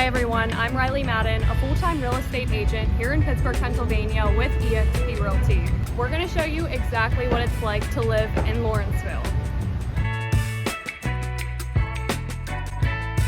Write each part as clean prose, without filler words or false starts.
Hi everyone, I'm Riley Madden, a full-time real estate agent here in Pittsburgh, Pennsylvania with eXp Realty. We're going to show you exactly what it's like to live in Lawrenceville.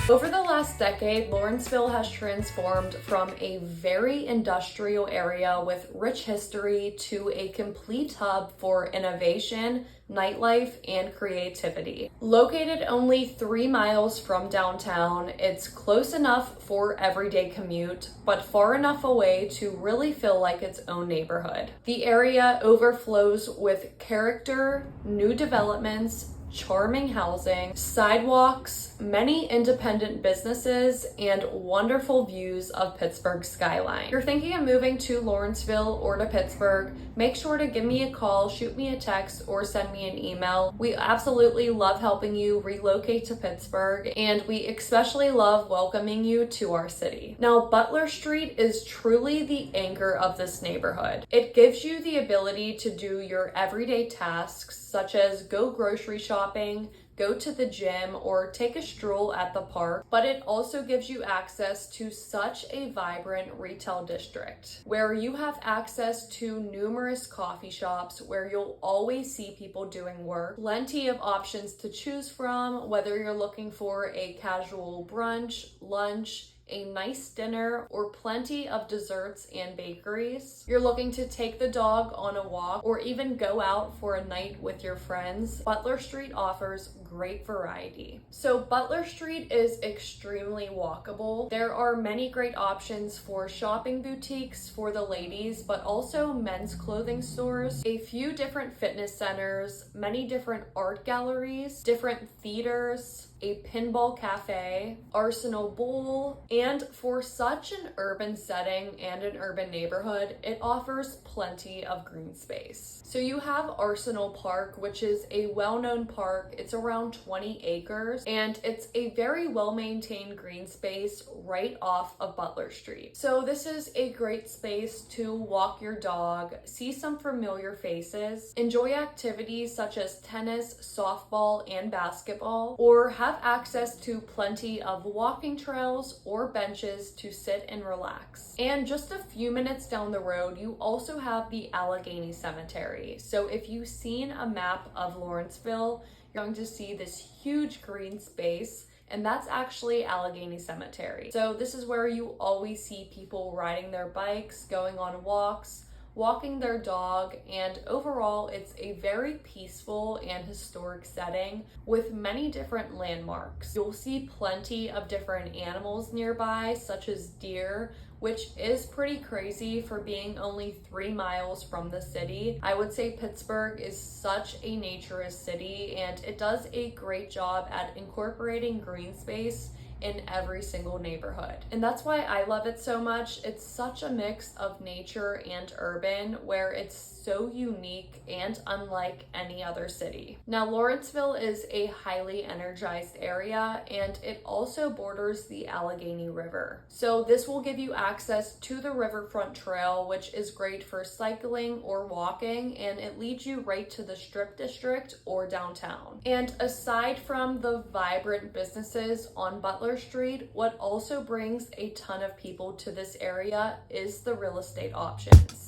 Over the last decade, Lawrenceville has transformed from a very industrial area with rich history to a complete hub for innovation, nightlife, and creativity. Located only 3 miles from downtown, it's close enough for everyday commute, but far enough away to really feel like its own neighborhood. The area overflows with character, new developments, charming housing, sidewalks, many independent businesses, and wonderful views of Pittsburgh's skyline. If you're thinking of moving to Lawrenceville or to Pittsburgh, make sure to give me a call, shoot me a text, or send me an email. We absolutely love helping you relocate to Pittsburgh, and we especially love welcoming you to our city. Now, Butler Street is truly the anchor of this neighborhood. It gives you the ability to do your everyday tasks, such as go grocery shopping, go to the gym, or take a stroll at the park, but it also gives you access to such a vibrant retail district where you have access to numerous coffee shops where you'll always see people doing work, plenty of options to choose from, whether you're looking for a casual brunch, lunch, a nice dinner, or plenty of desserts and bakeries. You're looking to take the dog on a walk or even go out for a night with your friends. Butler Street offers great variety. So Butler Street is extremely walkable. There are many great options for shopping boutiques for the ladies, but also men's clothing stores, a few different fitness centers, many different art galleries, different theaters, a pinball cafe, Arsenal Bowl, and for such an urban setting and an urban neighborhood, it offers plenty of green space. So you have Arsenal Park, which is a well-known park. It's around 20 acres, and it's a very well-maintained green space right off of Butler Street. So this is a great space to walk your dog, see some familiar faces, enjoy activities such as tennis, softball, and basketball, or have access to plenty of walking trails or benches to sit and relax. And just a few minutes down the road, you also have the Allegheny Cemetery. So if you've seen a map of Lawrenceville, you're going to see this huge green space, and that's actually Allegheny Cemetery. So this is where you always see people riding their bikes, going on walks, walking their dog, and overall it's a very peaceful and historic setting with many different landmarks. You'll see plenty of different animals nearby, such as deer, which is pretty crazy for being only 3 miles from the city. I would say Pittsburgh is such a naturist city, and it does a great job at incorporating green space in every single neighborhood. And that's why I love it so much. It's such a mix of nature and urban where it's so unique and unlike any other city. Now, Lawrenceville is a highly energized area, and it also borders the Allegheny River. So this will give you access to the riverfront trail, which is great for cycling or walking, and it leads you right to the Strip District or downtown. And aside from the vibrant businesses on Butler Street, what also brings a ton of people to this area is the real estate options.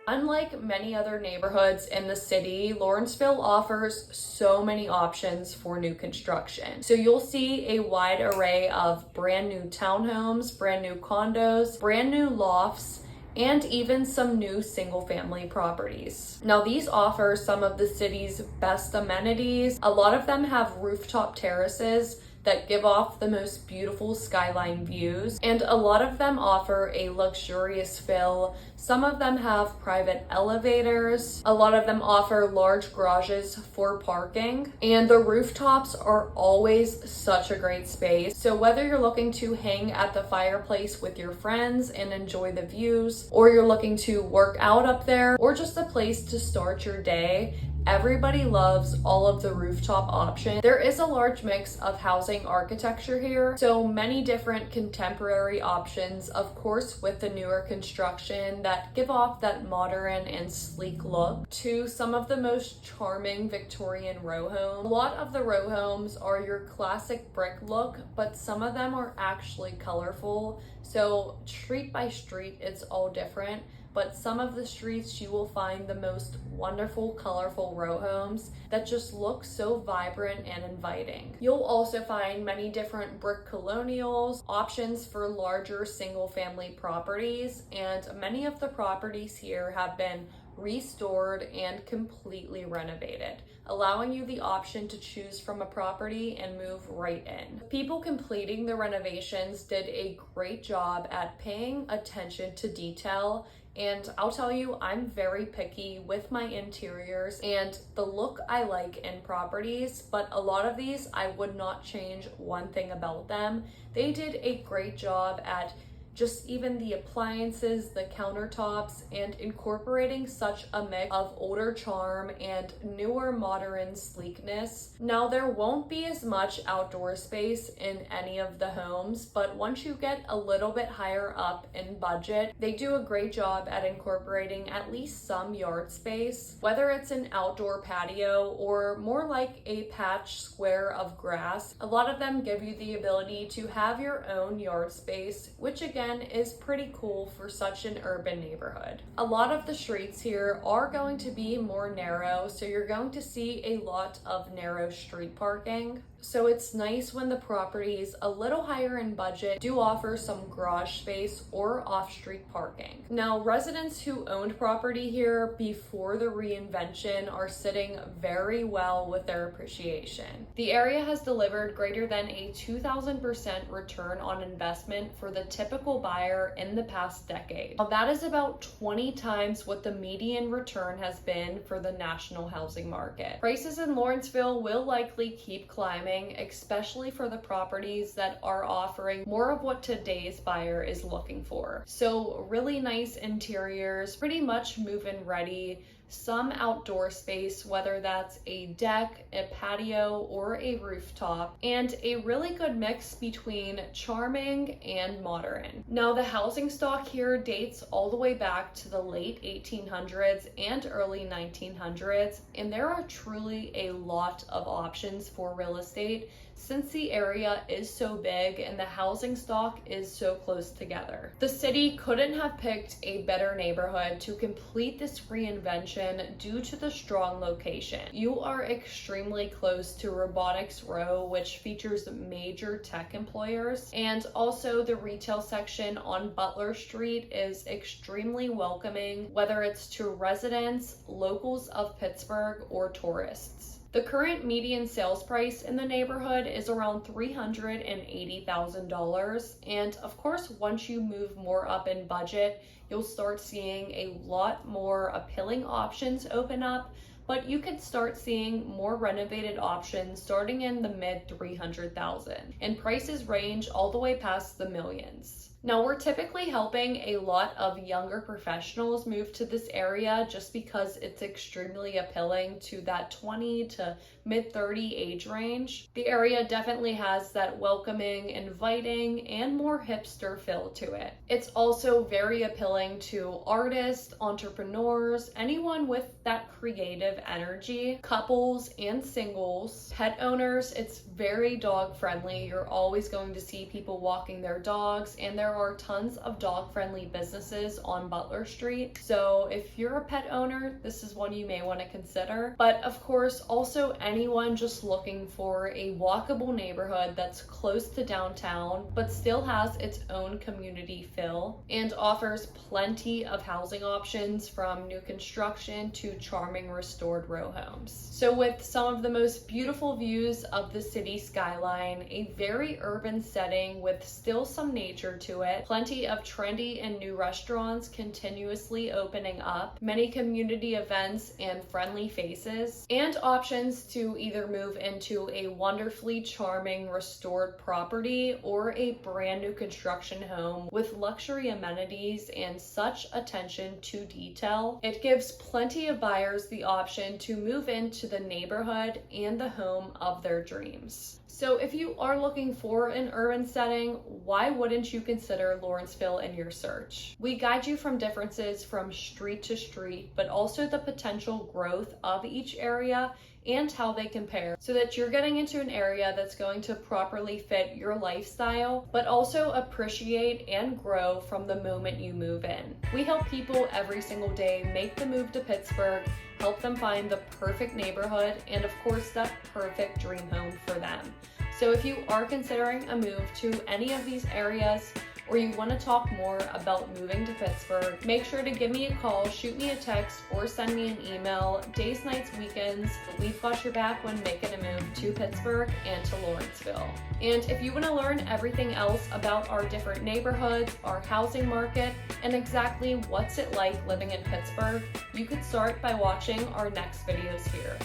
Unlike many other neighborhoods in the city, Lawrenceville offers so many options for new construction. So you'll see a wide array of brand new townhomes, brand new condos, brand new lofts, and even some new single-family properties. Now, these offer some of the city's best amenities. A lot of them have rooftop terraces that give off the most beautiful skyline views, and a lot of them offer a luxurious feel, Some of them have private elevators. A lot of them offer large garages for parking. And the rooftops are always such a great space. So whether you're looking to hang at the fireplace with your friends and enjoy the views, or you're looking to work out up there, or just a place to start your day, everybody loves all of the rooftop options. There is a large mix of housing architecture here, so many different contemporary options, of course, with the newer construction that give off that modern and sleek look, to some of the most charming Victorian row homes. A lot of the row homes are your classic brick look, but some of them are actually colorful, so street by street it's all different. But some of the streets you will find the most wonderful, colorful row homes that just look so vibrant and inviting. You'll also find many different brick colonials, options for larger single family properties, and many of the properties here have been restored and completely renovated, allowing you the option to choose from a property and move right in. People completing the renovations did a great job at paying attention to detail. And I'll tell you, I'm very picky with my interiors and the look I like in properties, but a lot of these I would not change one thing about them. They did a great job at just even the appliances, the countertops, and incorporating such a mix of older charm and newer modern sleekness. Now, there won't be as much outdoor space in any of the homes, but once you get a little bit higher up in budget, they do a great job at incorporating at least some yard space, whether it's an outdoor patio or more like a patch square of grass. A lot of them give you the ability to have your own yard space, which again is pretty cool for such an urban neighborhood. A lot of the streets here are going to be more narrow, so you're going to see a lot of narrow street parking. So it's nice when the properties a little higher in budget do offer some garage space or off-street parking. Now, residents who owned property here before the reinvention are sitting very well with their appreciation. The area has delivered greater than a 2,000% return on investment for the typical buyer in the past decade. Now, that is about 20 times what the median return has been for the national housing market. Prices in Lawrenceville will likely keep climbing, especially for the properties that are offering more of what today's buyer is looking for. So really nice interiors, pretty much move-in ready, some outdoor space, whether that's a deck, a patio, or a rooftop, and a really good mix between charming and modern. Now, the housing stock here dates all the way back to the late 1800s and early 1900s, and there are truly a lot of options for real estate since the area is so big and the housing stock is so close together. The city couldn't have picked a better neighborhood to complete this reinvention due to the strong location. You are extremely close to Robotics Row, which features major tech employers, and also the retail section on Butler Street is extremely welcoming, whether it's to residents, locals of Pittsburgh, or tourists. The current median sales price in the neighborhood is around $380,000, and of course, once you move more up in budget, you'll start seeing a lot more appealing options open up, but you could start seeing more renovated options starting in the mid 300,000, and prices range all the way past the millions. Now, we're typically helping a lot of younger professionals move to this area just because it's extremely appealing to that 20 to mid 30 age range. The area definitely has that welcoming, inviting, and more hipster feel to it. It's also very appealing to artists, entrepreneurs, anyone with that creative energy, couples and singles, pet owners. It's very dog friendly. You're always going to see people walking their dogs, and there are tons of dog-friendly businesses on Butler Street. So if you're a pet owner, this is one you may want to consider. But of course, also anyone just looking for a walkable neighborhood that's close to downtown, but still has its own community feel and offers plenty of housing options from new construction to charming restored row homes. So with some of the most beautiful views of the city skyline, a very urban setting with still some nature to it, plenty of trendy and new restaurants continuously opening up, many community events and friendly faces, and options to either move into a wonderfully charming restored property or a brand new construction home with luxury amenities and such attention to detail. It gives plenty of buyers the option to move into the neighborhood and the home of their dreams. So if you are looking for an urban setting, why wouldn't you consider Lawrenceville in your search? We guide you from differences from street to street, but also the potential growth of each area and how they compare, so that you're getting into an area that's going to properly fit your lifestyle, but also appreciate and grow from the moment you move in. We help people every single day make the move to Pittsburgh, help them find the perfect neighborhood, and of course that perfect dream home for them. So if you are considering a move to any of these areas, or you want to talk more about moving to Pittsburgh, make sure to give me a call, shoot me a text, or send me an email. Days, nights, weekends, we've got your back when making a move to Pittsburgh and to Lawrenceville. And if you want to learn everything else about our different neighborhoods, our housing market, and exactly what's it like living in Pittsburgh, you could start by watching our next videos here.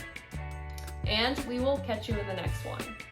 And we will catch you in the next one.